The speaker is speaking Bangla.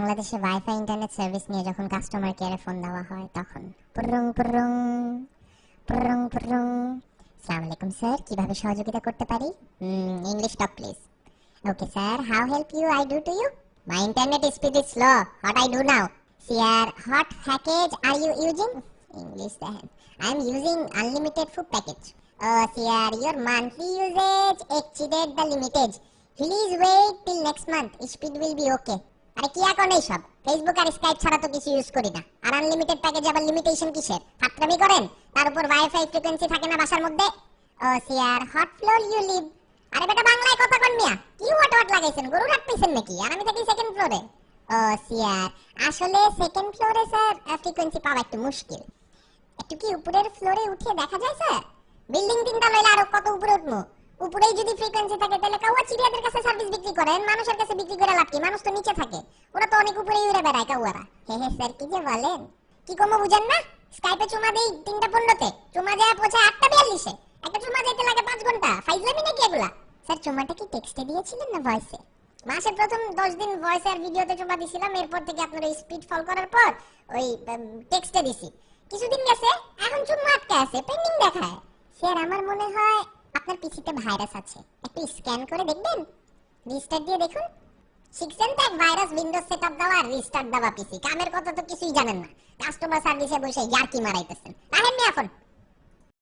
বাংলাদেশে ওয়াইফাই ইন্টারনেট সার্ভিস নিয়ে যখন কাস্টমার কেয়ারে ফোন দেওয়া হয় তখন পুরুং পুরুং পুরুং পুরুং। আসসালামু আলাইকুম স্যার, কিভাবে সহযোগিতা করতে পারি? English talk please. Okay sir, how help you I do to you? My internet speed is slow, what I do now? Sir, what package are you using? English দেখেন, I am using unlimited food package. Sir, your monthly usage exceeded the limit, please wait till next month, speed will be okay. আরে কি এখন এইসব? ফেসবুক আর স্কাইপ ছাড়া তো কিছু ইউজ করি না, আর আনলিমিটেড প্যাকেজ আবার লিমিটেশন কিসের? ফাত্রামি করেন? তার উপর ওয়াইফাই ফ্রিকোয়েন্সি থাকে না বাসার মধ্যে। Sir, what floor you live? আরে বেটা বাংলায় কথা কন মিয়া, কি হোয়াট হোয়াট লাগাইছেন? গরু রাত পাইছেন নাকি? আর আমি থাকি সেকেন্ড ফ্লোরে। স্যার, আসলে সেকেন্ড ফ্লোরে স্যার ফ্রিকোয়েন্সি পাওয়া একটু মুশকিল। একটু কি উপরের ফ্লোরে উঠে দেখা যায় স্যার? বিল্ডিং তিনটা লইলে আরো কত উপরে উঠবো? উপরেই যদি ফ্রিকোয়েন্সি থাকে তাহলে কাউয়া চিড়িয়াদের কাছে সার্ভিস বিক্রি করেন, মানুষের কাছে বিক্রি করে লাভ কি? মানুষ তো নিচে থাকে, ওরা তো অনেক উপরেই উড়ে বেড়ায় কাউয়ারা। হে হে স্যার, কি যে বলেন, কি কমো বুঝেন না? স্কাইপে চুমা দেই 3:15-তে, চুমা যায় পৌঁছায় 8:42-এ। একটা চুমা যাইতে লাগে 5 ঘন্টা। ফাইজলামি নাকি এগুলা? স্যার, চুমাটা কি টেক্সটে দিয়েছিলেন না ভয়েসে? মাসের প্রথম 10 দিন ভয়েসে আর ভিডিওতে চুমা দিছিলাম, এরপর থেকে আপনার এই স্পিড ফল করার পর ওই টেক্সটে দিছি। কিছুদিন গেছে, এখন চুমা আটকে আছে, পেন্ডিং দেখায়। স্যার, আমার মনে হয় আপনার পিসিতে ভাইরাস আছে, একটু স্ক্যান করে দেখবেন। রিস্টার্ট দিয়ে দেখুন। শিখছেন তো এক ভাইরাস উইন্ডোজ সেটআপ দেওয়া আর রিস্টার্ট দেওয়া পিসি, কামের কথা তো কিছুই জানেন না। কাস্টমার সার্ভিসে বসে ইয়ার্কি মারাইতেছেন। রাখেন নি এখন।